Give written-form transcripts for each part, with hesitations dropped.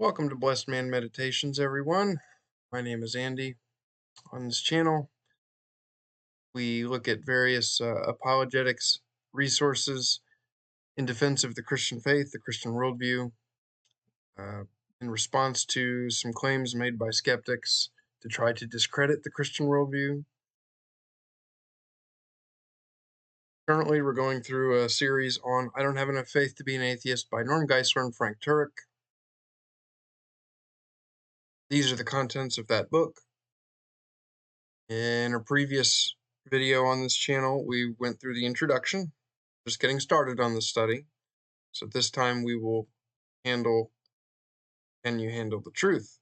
Welcome to Blessed Man Meditations, everyone. My name is Andy. On this channel, we look at various apologetics resources in defense of the Christian faith, the Christian worldview, uh, in response to some claims made by skeptics to try to discredit the Christian worldview. Currently, we're going through a series on I Don't Have Enough Faith to Be an Atheist by Norm Geisler and Frank Turek. These are the contents of that book. In a previous video on this channel, we went through the introduction, just getting started on the study. So this time we will handle, Can You Handle the Truth?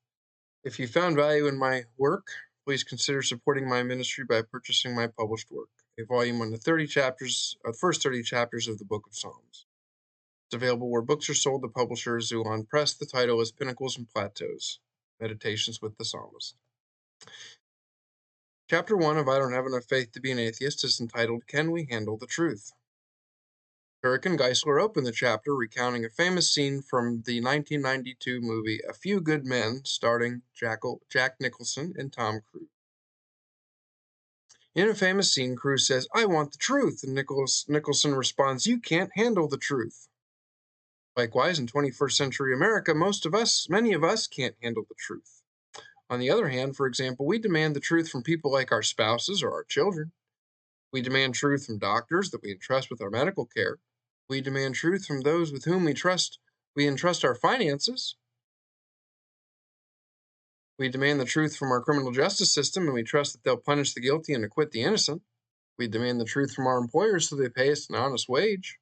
If you found value in my work, please consider supporting my ministry by purchasing my published work, a volume on the first 30 chapters of the Book of Psalms. It's available where books are sold. The publisher is Zulon Press. The title is Pinnacles and Plateaus, Meditations with the Psalmist. Chapter 1 of I Don't Have Enough Faith to Be an Atheist is entitled, Can We Handle the Truth? Turek and Geisler open the chapter recounting a famous scene from the 1992 movie A Few Good Men, starring Jack Nicholson and Tom Cruise. In a famous scene, Cruise says, "I want the truth," and Nicholson responds, "You can't handle the truth." Likewise, in 21st century America, many of us can't handle the truth. On the other hand, for example, we demand the truth from people like our spouses or our children. We demand truth from doctors that we entrust with our medical care. We demand truth from those with whom we entrust our finances. We demand the truth from our criminal justice system, and we trust that they'll punish the guilty and acquit the innocent. We demand the truth from our employers so they pay us an honest wage.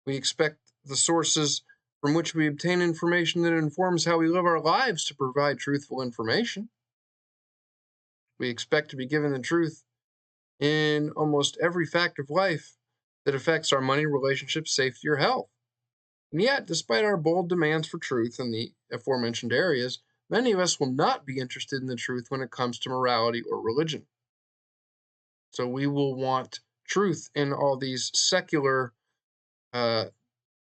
We expect the sources from which we obtain information that informs how we live our lives to provide truthful information. We expect to be given the truth in almost every fact of life that affects our money, relationships, safety, or health. And yet, despite our bold demands for truth in the aforementioned areas, many of us will not be interested in the truth when it comes to morality or religion. So we will want truth in all these secular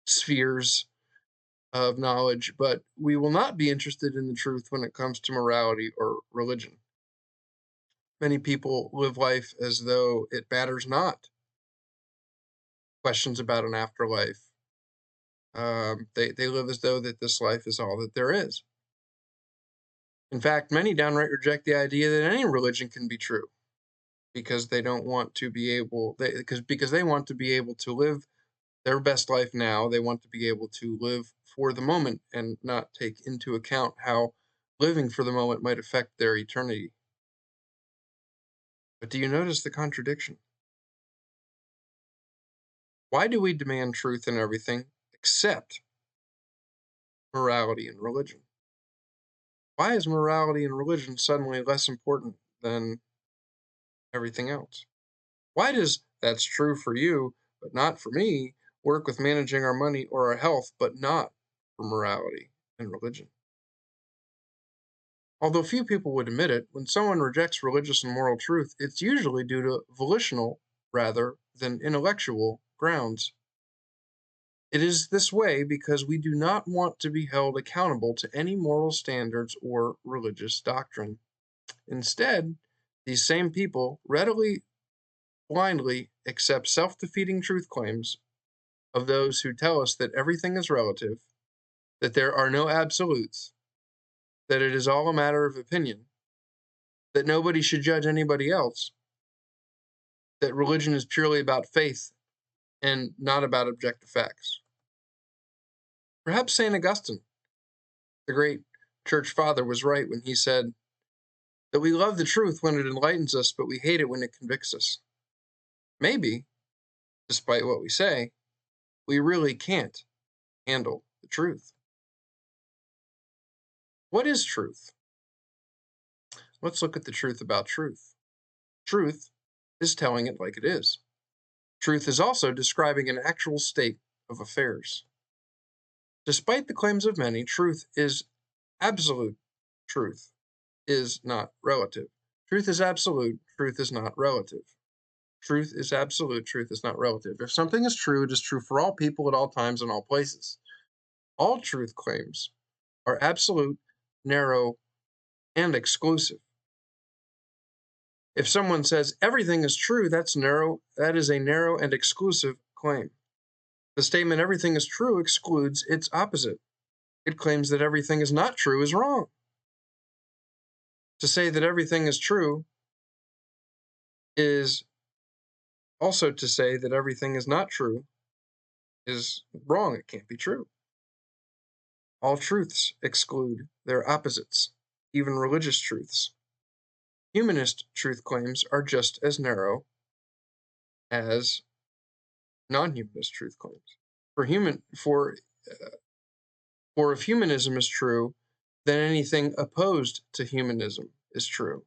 spheres of knowledge, but we will not be interested in the truth when it comes to morality or religion. Many people live life as though it matters not. Questions about an afterlife. They live as though that this life is all that there is. In fact, many downright reject the idea that any religion can be true because they don't want to be able, because they want to be able to live their best life now. They want to be able to live for the moment and not take into account how living for the moment might affect their eternity. But do you notice the contradiction? Why do we demand truth in everything except morality and religion? Why is morality and religion suddenly less important than everything else? Why does "that's true for you, but not for me" work with managing our money or our health, but not for morality and religion? Although few people would admit it, when someone rejects religious and moral truth, it's usually due to volitional rather than intellectual grounds. It is this way because we do not want to be held accountable to any moral standards or religious doctrine. Instead, these same people readily, blindly accept self-defeating truth claims of those who tell us that everything is relative, that there are no absolutes, that it is all a matter of opinion, that nobody should judge anybody else, that religion is purely about faith and not about objective facts. Perhaps St. Augustine, the great church father, was right when he said that we love the truth when it enlightens us, but we hate it when it convicts us. Maybe, despite what we say, we really can't handle the truth. What is truth? Let's look at the truth about truth. Truth is telling it like it is. Truth is also describing an actual state of affairs. Despite the claims of many, truth is absolute. Truth is not relative. Truth is absolute. Truth is not relative. Truth is absolute. Truth is not relative. If something is true, it is true for all people at all times and all places. All truth claims are absolute, narrow, and exclusive. If someone says everything is true, that is a narrow and exclusive claim. The statement everything is true excludes its opposite. It claims that everything is not true is wrong. To say that everything is true is also to say that everything is not true is wrong. It can't be true. All truths exclude their opposites, even religious truths. Humanist truth claims are just as narrow as non-humanist truth claims. For if humanism is true, then anything opposed to humanism is true.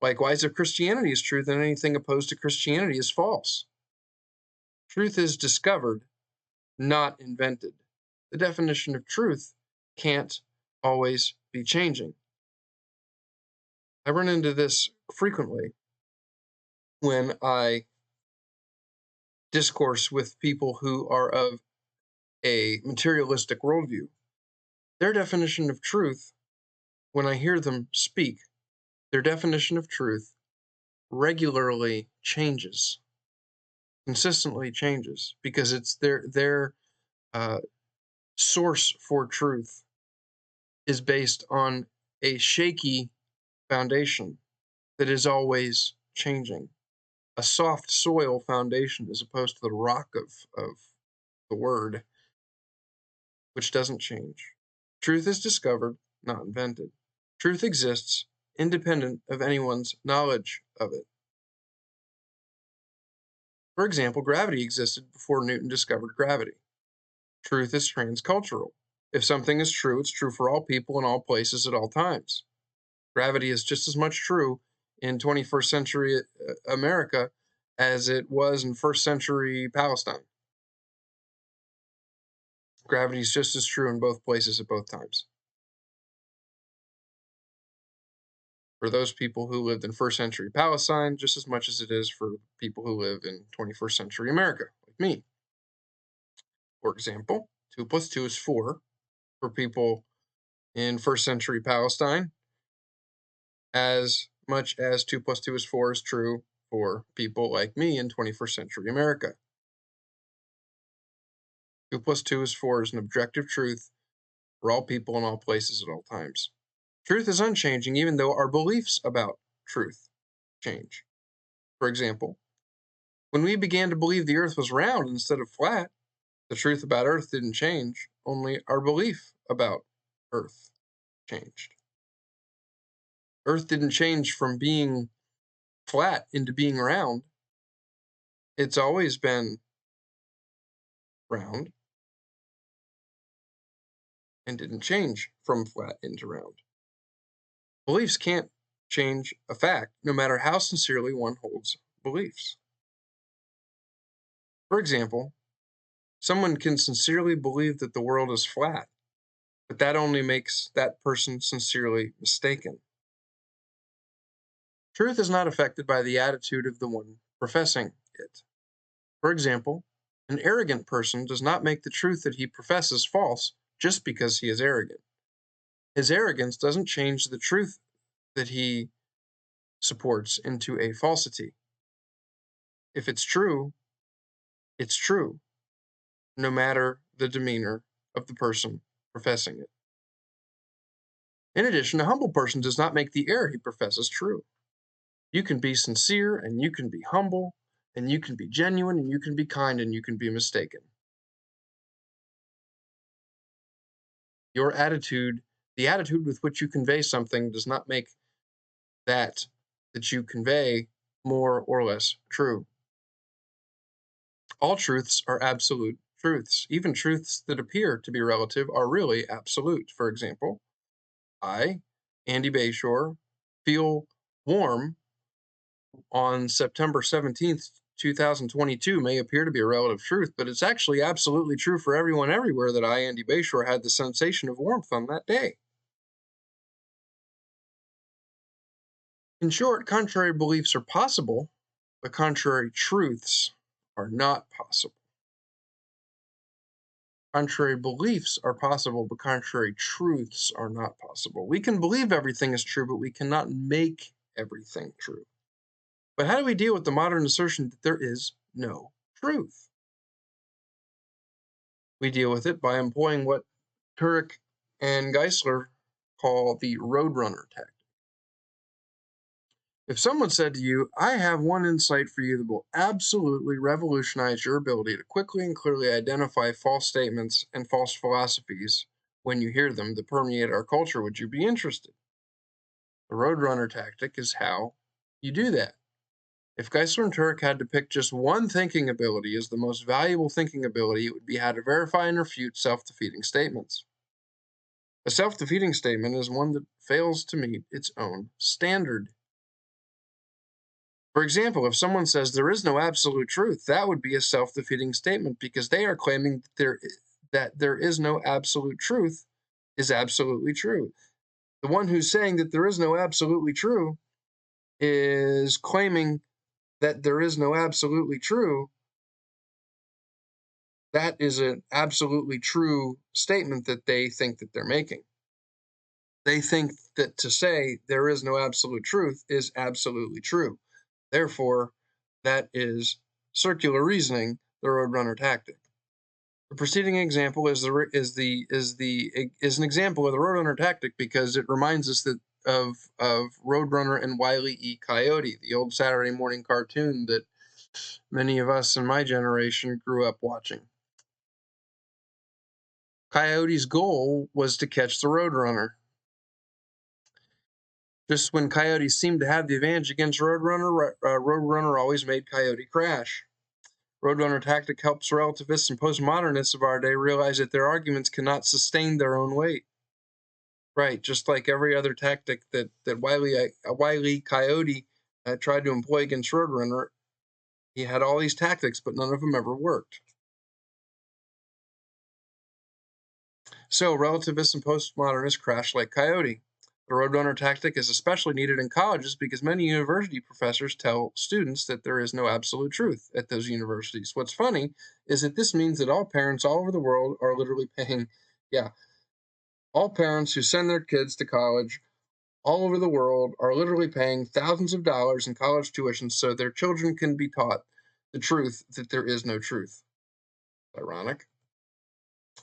Likewise, if Christianity is true, then anything opposed to Christianity is false. Truth is discovered, not invented. The definition of truth can't always be changing. I run into this frequently when I discourse with people who are of a materialistic worldview. Their definition of truth, when I hear them speak, their definition of truth regularly changes, consistently changes, because it's their source for truth is based on a shaky foundation that is always changing, a soft soil foundation as opposed to the rock of the word, which doesn't change. Truth is discovered, not invented. Truth exists independent of anyone's knowledge of it. For example, gravity existed before Newton discovered gravity. Truth is transcultural. If something is true, it's true for all people in all places at all times. Gravity is just as much true in 21st century America as it was in 1st century Palestine. Gravity is just as true in both places at both times. For those people who lived in 1st century Palestine, just as much as it is for people who live in 21st century America, like me. For example, 2 plus 2 is 4 for people in 1st century Palestine, as much as 2 plus 2 is 4 is true for people like me in 21st century America. 2 plus 2 is 4 is an objective truth for all people in all places at all times. Truth is unchanging even though our beliefs about truth change. For example, when we began to believe the earth was round instead of flat, the truth about earth didn't change, only our belief about earth changed. Earth didn't change from being flat into being round. It's always been round and didn't change from flat into round. Beliefs can't change a fact, no matter how sincerely one holds beliefs. For example, someone can sincerely believe that the world is flat, but that only makes that person sincerely mistaken. Truth is not affected by the attitude of the one professing it. For example, an arrogant person does not make the truth that he professes false just because he is arrogant. His arrogance doesn't change the truth that he supports into a falsity. If it's true, no matter the demeanor of the person professing it. In addition, a humble person does not make the error he professes true. You can be sincere, and you can be humble, and you can be genuine, and you can be kind, and you can be mistaken. Your attitude, the attitude with which you convey something, does not make that you convey more or less true. All truths are absolute truths. Even truths that appear to be relative are really absolute. For example, I, Andy Bayshore, feel warm on September 17th, 2022 may appear to be a relative truth, but it's actually absolutely true for everyone everywhere that I, Andy Bayshore, had the sensation of warmth on that day. In short, contrary beliefs are possible, but contrary truths are not possible. Contrary beliefs are possible, but contrary truths are not possible. We can believe everything is true, but we cannot make everything true. But how do we deal with the modern assertion that there is no truth? We deal with it by employing what Turek and Geisler call the roadrunner tactic. If someone said to you, I have one insight for you that will absolutely revolutionize your ability to quickly and clearly identify false statements and false philosophies when you hear them that permeate our culture, would you be interested? The roadrunner tactic is how you do that. If Geisler and Turek had to pick just one thinking ability as the most valuable thinking ability, it would be how to verify and refute self-defeating statements. A self-defeating statement is one that fails to meet its own standard. For example, if someone says there is no absolute truth, that would be a self-defeating statement because they are claiming that there is no absolute truth is absolutely true. The one who's saying that there is no absolutely true is claiming that there is no absolutely true. That is an absolutely true statement that they think that they're making. They think that to say there is no absolute truth is absolutely true. Therefore, that is circular reasoning, the roadrunner tactic. The preceding example is an example of the roadrunner tactic because it reminds us that of Roadrunner and Wile E. Coyote, the old Saturday morning cartoon that many of us in my generation grew up watching. Coyote's goal was to catch the roadrunner. Just when Coyote seemed to have the advantage against Roadrunner, Roadrunner always made Coyote crash. Roadrunner tactic helps relativists and postmodernists of our day realize that their arguments cannot sustain their own weight. Right, just like every other tactic that Wile E. Coyote tried to employ against Roadrunner, he had all these tactics, but none of them ever worked. So relativists and postmodernists crash like Coyote. The roadrunner tactic is especially needed in colleges because many university professors tell students that there is no absolute truth at those universities. What's funny is that this means that all parents all over the world are literally paying, all parents who send their kids to college all over the world are literally paying thousands of dollars in college tuition so their children can be taught the truth that there is no truth. Ironic.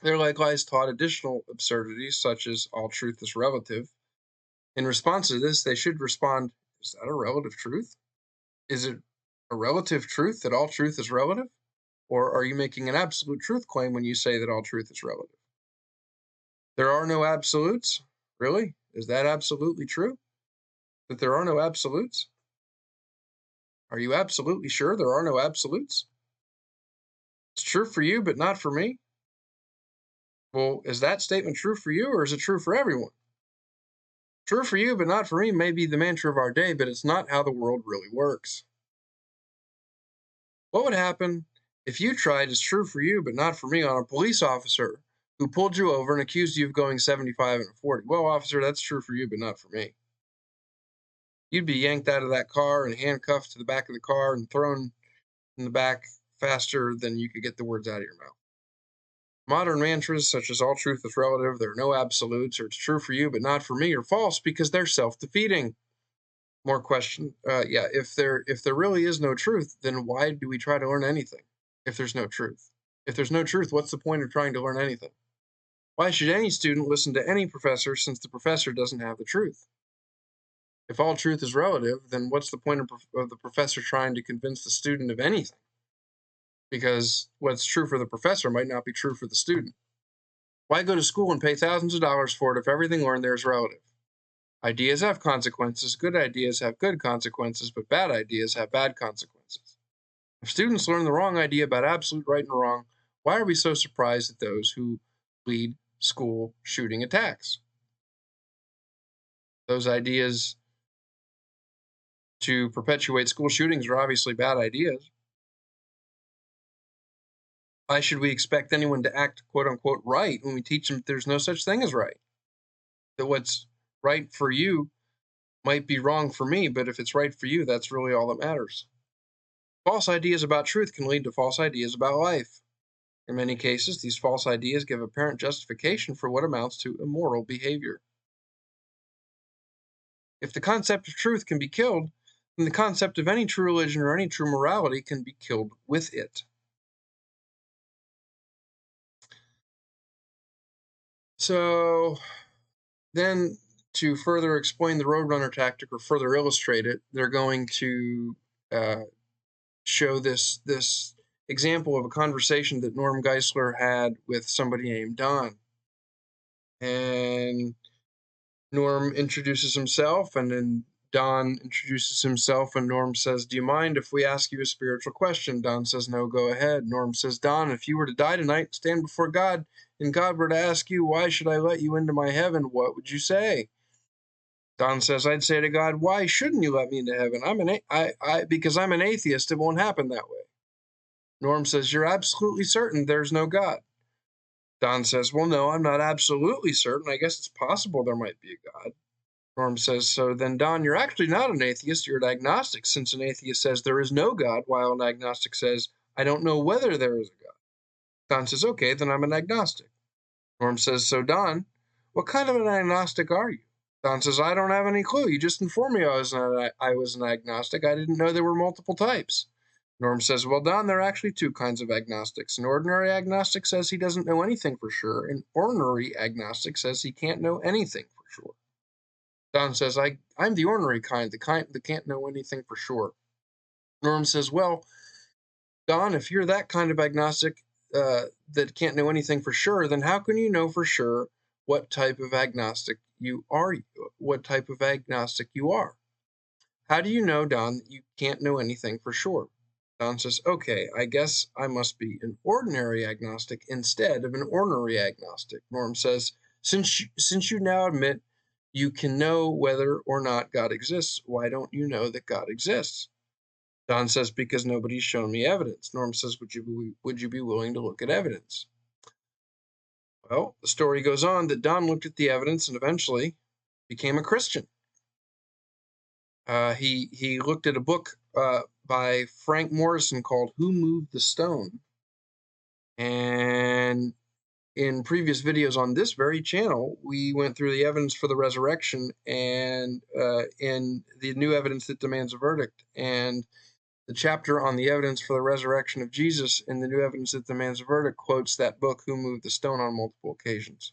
They're likewise taught additional absurdities such as all truth is relative. In response to this, they should respond, is that a relative truth? Is it a relative truth that all truth is relative? Or are you making an absolute truth claim when you say that all truth is relative? There are no absolutes? Really? Is that absolutely true? That there are no absolutes? Are you absolutely sure there are no absolutes? It's true for you, but not for me? Well, is that statement true for you, or is it true for everyone? True for you, but not for me may be the mantra of our day, but it's not how the world really works. What would happen if you tried "it's true for you, but not for me" on a police officer who pulled you over and accused you of going 75 and a 40? Well, officer, that's true for you, but not for me. You'd be yanked out of that car and handcuffed to the back of the car and thrown in the back faster than you could get the words out of your mouth. Modern mantras such as all truth is relative, there are no absolutes, or it's true for you, but not for me, are false because they're self-defeating. More question. If there really is no truth, then why do we try to learn anything if there's no truth? If there's no truth, what's the point of trying to learn anything? Why should any student listen to any professor since the professor doesn't have the truth? If all truth is relative, then what's the point of the professor trying to convince the student of anything? Because what's true for the professor might not be true for the student. Why go to school and pay thousands of dollars for it if everything learned there is relative? Ideas have consequences, good ideas have good consequences, but bad ideas have bad consequences. If students learn the wrong idea about absolute right and wrong, why are we so surprised at those who lead school shooting attacks? Those ideas to perpetuate school shootings are obviously bad ideas. Why should we expect anyone to act quote unquote right when we teach them there's no such thing as right? That what's right for you might be wrong for me, but if it's right for you, that's really all that matters. False ideas about truth can lead to false ideas about life. In many cases, these false ideas give apparent justification for what amounts to immoral behavior. If the concept of truth can be killed, then the concept of any true religion or any true morality can be killed with it. So then, to further explain the roadrunner tactic or further illustrate it, they're going to show this example of a conversation that Norm Geisler had with somebody named Don. And Norm introduces himself, and then Don introduces himself, and Norm says, "Do you mind if we ask you a spiritual question?" Don says, "No, go ahead." Norm says, "Don, if you were to die tonight, stand before God, and God were to ask you, 'Why should I let you into my heaven?' what would you say?" Don says, "I'd say to God, 'Why shouldn't you let me into heaven? Because I'm an atheist, it won't happen that way.'" Norm says, "You're absolutely certain there's no God?" Don says, "Well, no, I'm not absolutely certain. I guess it's possible there might be a God." Norm says, "So then, Don, you're actually not an atheist, you're an agnostic, since an atheist says there is no God, while an agnostic says, 'I don't know whether there is a God.'" Don says, "Okay, then I'm an agnostic." Norm says, "So, Don, what kind of an agnostic are you?" Don says, "I don't have any clue. You just informed me I was an agnostic. I didn't know there were multiple types." Norm says, "Well, Don, there are actually two kinds of agnostics. An ordinary agnostic says he doesn't know anything for sure. An ordinary agnostic says he can't know anything for sure." Don says, I'm the ordinary kind, the kind that can't know anything for sure." Norm says, "Well, Don, if you're that kind of agnostic that can't know anything for sure, then how can you know for sure what type of agnostic you are? What type of agnostic you are? How do you know, Don, that you can't know anything for sure?" Don says, "Okay, I guess I must be an ordinary agnostic instead of an ornery agnostic." Norm says, since you now admit you can know whether or not God exists, why don't you know that God exists?" Don says, "Because nobody's shown me evidence." Norm says, would you be willing to look at evidence?" Well, the story goes on that Don looked at the evidence and eventually became a Christian. He looked at a book by Frank Morrison called "Who Moved the Stone?" And in previous videos on this very channel, we went through the evidence for the resurrection and in the new evidence that demands a verdict. And the chapter on the evidence for the resurrection of Jesus in the new evidence that demands a verdict quotes that book, "Who Moved the Stone?" on multiple occasions.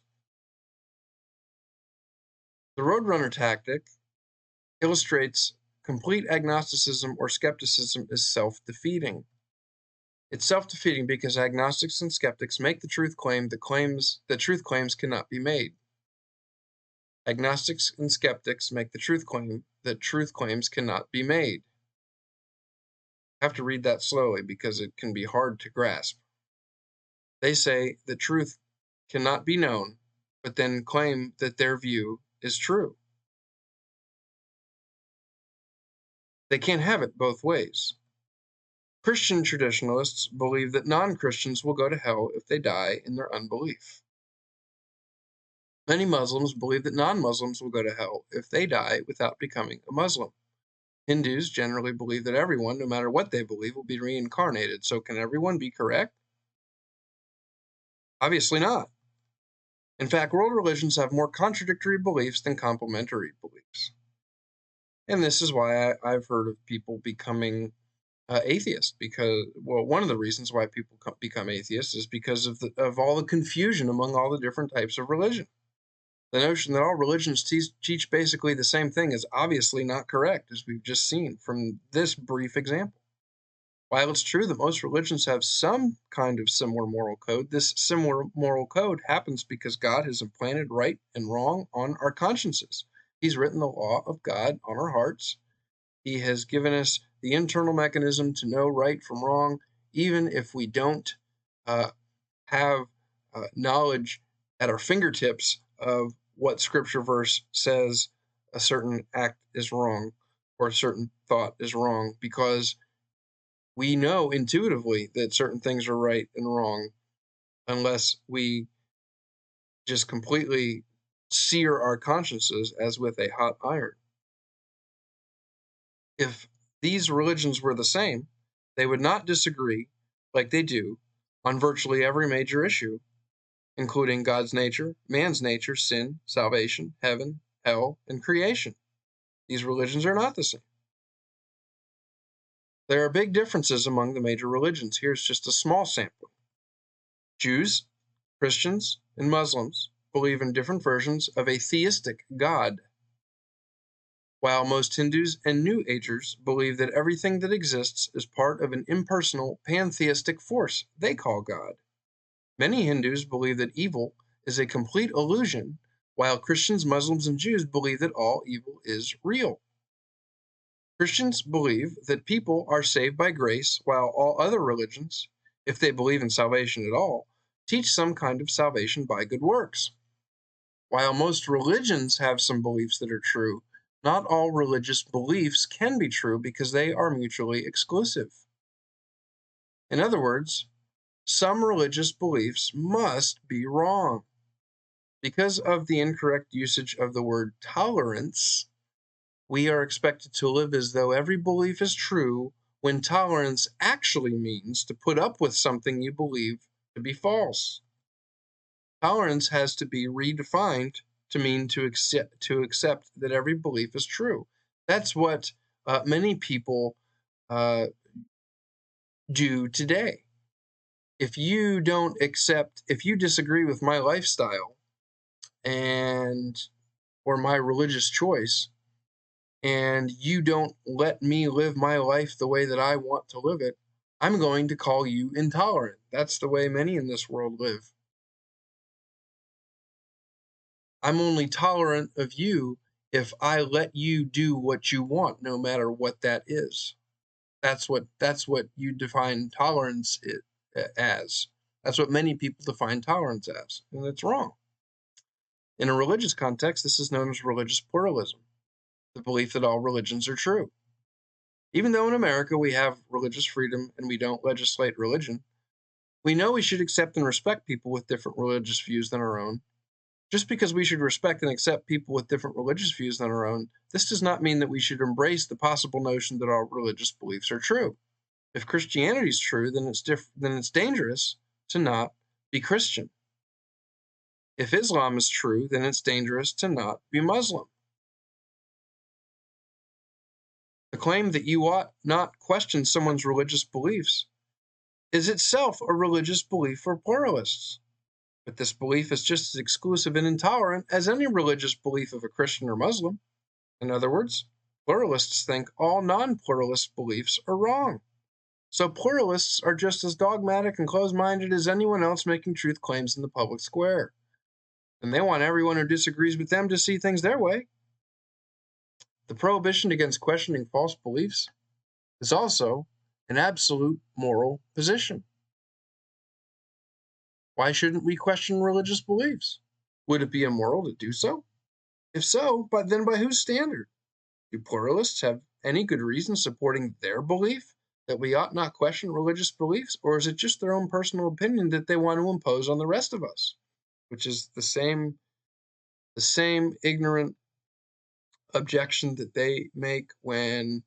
The roadrunner tactic illustrates complete agnosticism or skepticism is self-defeating. It's self-defeating because agnostics and skeptics make the truth claim that truth claims cannot be made. Agnostics and skeptics make the truth claim that truth claims cannot be made. I have to read that slowly because it can be hard to grasp. They say the truth cannot be known, but then claim that their view is true. They can't have it both ways. Christian traditionalists believe that non-Christians will go to hell if they die in their unbelief. Many Muslims believe that non-Muslims will go to hell if they die without becoming a Muslim. Hindus generally believe that everyone, no matter what they believe, will be reincarnated. So can everyone be correct? Obviously not. In fact, world religions have more contradictory beliefs than complementary beliefs. And this is why I've heard of people becoming atheists, because, well, one of the reasons why people become atheists is because of all the confusion among all the different types of religion. The notion that all religions teach basically the same thing is obviously not correct, as we've just seen from this brief example. While it's true that most religions have some kind of similar moral code, this similar moral code happens because God has implanted right and wrong on our consciences. He's written the law of God on our hearts. He has given us the internal mechanism to know right from wrong, even if we don't have knowledge at our fingertips of what scripture verse says a certain act is wrong or a certain thought is wrong, because we know intuitively that certain things are right and wrong unless we just completely sear our consciences as with a hot iron. If these religions were the same, they would not disagree like they do on virtually every major issue, including God's nature, man's nature, sin, salvation, heaven, hell, and creation. These religions are not the same. There are big differences among the major religions. Here's just a small sampling. Jews, Christians, and Muslims believe in different versions of a theistic God, while most Hindus and New Agers believe that everything that exists is part of an impersonal, pantheistic force they call God. Many Hindus believe that evil is a complete illusion, while Christians, Muslims, and Jews believe that all evil is real. Christians believe that people are saved by grace, while all other religions, if they believe in salvation at all, teach some kind of salvation by good works. While most religions have some beliefs that are true, not all religious beliefs can be true because they are mutually exclusive. In other words, some religious beliefs must be wrong. Because of the incorrect usage of the word tolerance, we are expected to live as though every belief is true, when tolerance actually means to put up with something you believe to be false. Tolerance has to be redefined to mean to accept that every belief is true. That's what many people do today. If you disagree with my lifestyle or my religious choice, and you don't let me live my life the way that I want to live it, I'm going to call you intolerant. That's the way many in this world live. I'm only tolerant of you if I let you do what you want, no matter what that is. That's what you define tolerance as. That's what many people define tolerance as, and it's wrong. In a religious context, this is known as religious pluralism, the belief that all religions are true. Even though in America we have religious freedom and we don't legislate religion, we know we should accept and respect people with different religious views than our own. Just because we should respect and accept people with different religious views than our own, this does not mean that we should embrace the possible notion that all religious beliefs are true. If Christianity is true, then it's dangerous to not be Christian. If Islam is true, then it's dangerous to not be Muslim. The claim that you ought not question someone's religious beliefs is itself a religious belief for pluralists. But this belief is just as exclusive and intolerant as any religious belief of a Christian or Muslim. In other words, pluralists think all non-pluralist beliefs are wrong. So pluralists are just as dogmatic and closed-minded as anyone else making truth claims in the public square. And they want everyone who disagrees with them to see things their way. The prohibition against questioning false beliefs is also an absolute moral position. Why shouldn't we question religious beliefs? Would it be immoral to do so? If so, then by whose standard? Do pluralists have any good reason supporting their belief that we ought not question religious beliefs, or is it just their own personal opinion that they want to impose on the rest of us? Which is the same ignorant objection that they make when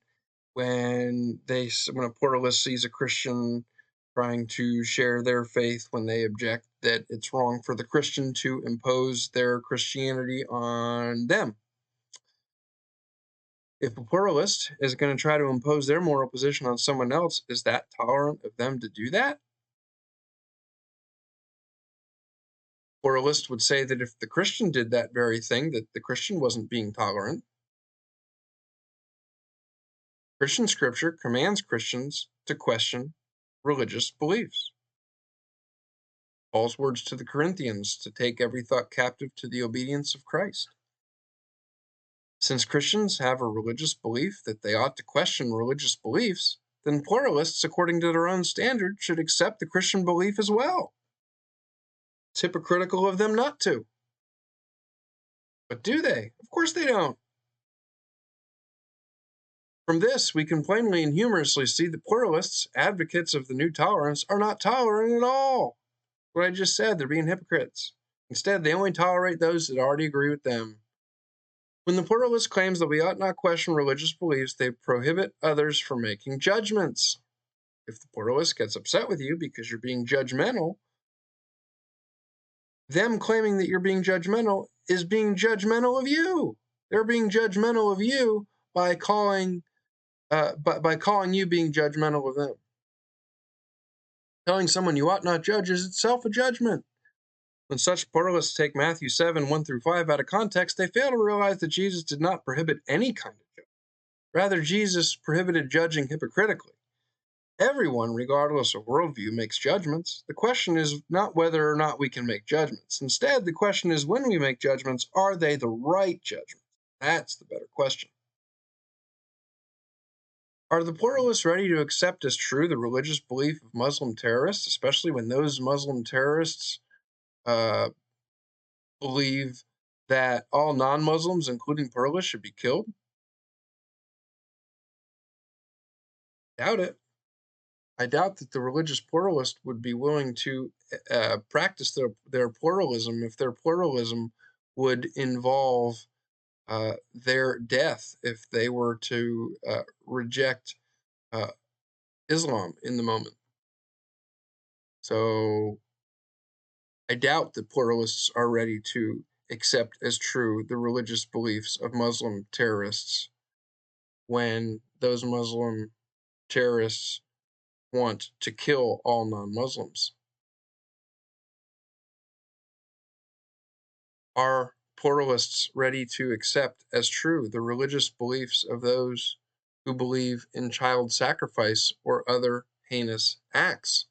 a pluralist sees a Christian trying to share their faith, when they object that it's wrong for the Christian to impose their Christianity on them. If a pluralist is going to try to impose their moral position on someone else, is that tolerant of them to do that? Pluralist would say that if the Christian did that very thing, that the Christian wasn't being tolerant. Christian scripture commands Christians to question religious beliefs. Paul's words to the Corinthians, to take every thought captive to the obedience of Christ. Since Christians have a religious belief that they ought to question religious beliefs, then pluralists, according to their own standard, should accept the Christian belief as well. It's hypocritical of them not to. But do they? Of course they don't. From this, we can plainly and humorously see that pluralists, advocates of the new tolerance, are not tolerant at all. What I just said, they're being hypocrites. Instead, they only tolerate those that already agree with them. When the pluralist claims that we ought not question religious beliefs, they prohibit others from making judgments. If the pluralist gets upset with you because you're being judgmental, them claiming that you're being judgmental is being judgmental of you. They're being judgmental of you by calling you being judgmental of them. Telling someone you ought not judge is itself a judgment. When such pluralists take Matthew 7, 1 through 5 out of context, they fail to realize that Jesus did not prohibit any kind of judgment. Rather, Jesus prohibited judging hypocritically. Everyone, regardless of worldview, makes judgments. The question is not whether or not we can make judgments. Instead, the question is when we make judgments, are they the right judgments? That's the better question. Are the pluralists ready to accept as true the religious belief of Muslim terrorists, especially when those Muslim terrorists believe that all non-Muslims, including pluralists, should be killed? Doubt it. I doubt that the religious pluralist would be willing to practice their pluralism if their pluralism would involve their death if they were to reject Islam in the moment. So I doubt that pluralists are ready to accept as true the religious beliefs of Muslim terrorists when those Muslim terrorists want to kill all non-Muslims. Are pluralists ready to accept as true the religious beliefs of those who believe in child sacrifice or other heinous acts?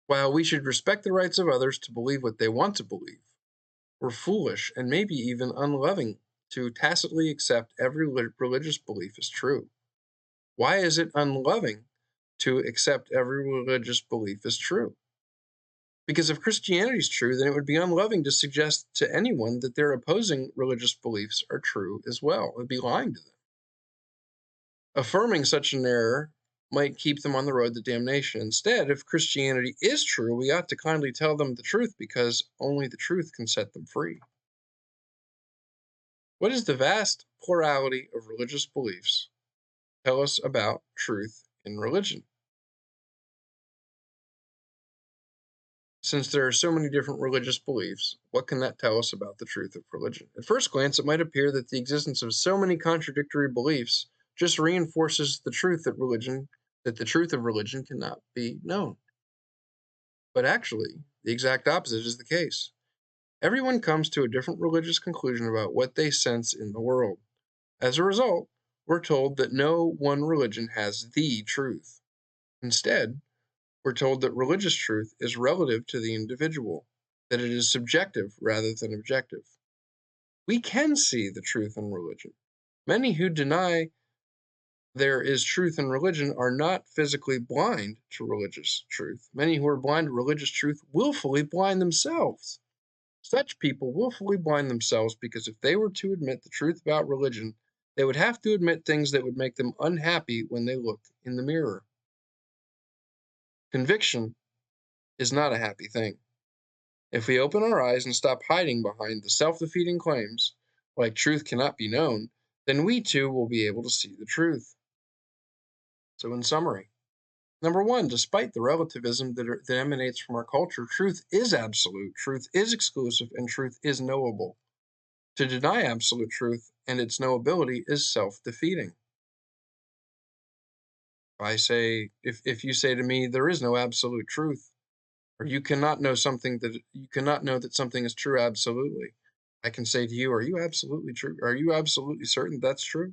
While we should respect the rights of others to believe what they want to believe, we're foolish and maybe even unloving to tacitly accept every religious belief as true. Why is it unloving to accept every religious belief as true? Because if Christianity is true, then it would be unloving to suggest to anyone that their opposing religious beliefs are true as well. It would be lying to them. Affirming such an error might keep them on the road to damnation. Instead, if Christianity is true, we ought to kindly tell them the truth because only the truth can set them free. What does the vast plurality of religious beliefs tell us about truth in religion? Since there are so many different religious beliefs, what can that tell us about the truth of religion? At first glance, it might appear that the existence of so many contradictory beliefs just reinforces the truth that the truth of religion cannot be known. But actually, the exact opposite is the case. Everyone comes to a different religious conclusion about what they sense in the world. As a result, we're told that no one religion has the truth. Instead, we're told that religious truth is relative to the individual, that it is subjective rather than objective. We can see the truth in religion. Many who deny there is truth in religion are not physically blind to religious truth. Many who are blind to religious truth willfully blind themselves. Such people willfully blind themselves because if they were to admit the truth about religion, they would have to admit things that would make them unhappy when they look in the mirror. Conviction is not a happy thing. If we open our eyes and stop hiding behind the self-defeating claims, like truth cannot be known, then we too will be able to see the truth. So in summary, number one, despite the relativism that emanates from our culture, truth is absolute, truth is exclusive, and truth is knowable. To deny absolute truth and its knowability is self-defeating. If you say to me, there is no absolute truth, or you cannot know that something is true absolutely, I can say to you, are you absolutely true? Are you absolutely certain that's true?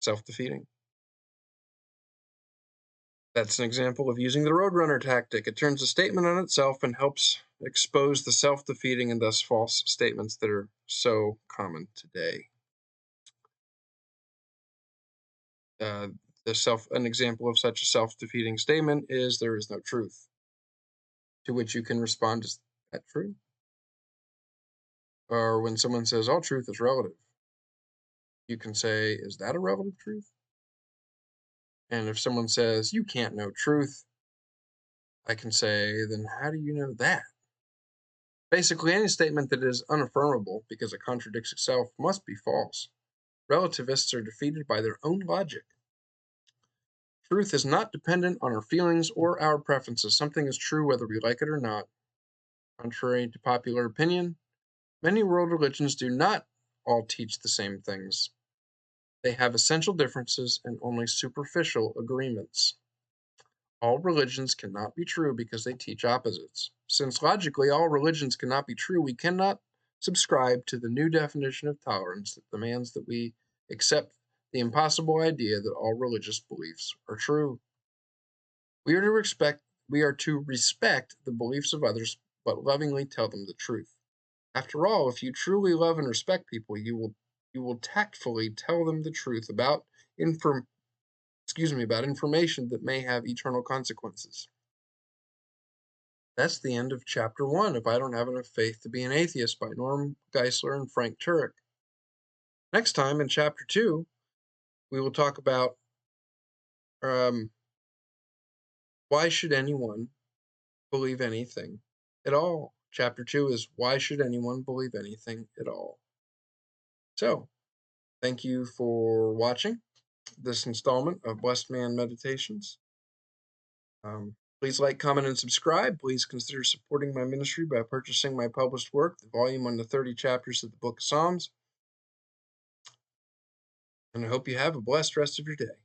Self-defeating. That's an example of using the roadrunner tactic. It turns a statement on itself and helps expose the self-defeating and thus false statements that are so common today. An example of such a self-defeating statement is there is no truth. To which you can respond, is that true? Or when someone says all truth is relative, you can say, is that a relative truth? And if someone says you can't know truth, I can say, then how do you know that? Basically, any statement that is unaffirmable because it contradicts itself must be false. Relativists are defeated by their own logic. Truth is not dependent on our feelings or our preferences. Something is true whether we like it or not. Contrary to popular opinion, many world religions do not all teach the same things. They have essential differences and only superficial agreements. All religions cannot be true because they teach opposites. Since logically all religions cannot be true, we cannot subscribe to the new definition of tolerance that demands that we accept the impossible idea that all religious beliefs are true. We are to respect the beliefs of others, but lovingly tell them the truth. After all, if you truly love and respect people, you will tactfully tell them the truth about about information that may have eternal consequences. That's the end of chapter 1 of I Don't Have Enough Faith to Be an Atheist by Norm Geisler and Frank Turek. Next time in chapter 2, we will talk about why should anyone believe anything at all. Chapter 2 is why should anyone believe anything at all. So, thank you for watching this installment of Blessed Man Meditations. Please like, comment, and subscribe. Please consider supporting my ministry by purchasing my published work, the volume on the 30 chapters of the Book of Psalms. And I hope you have a blessed rest of your day.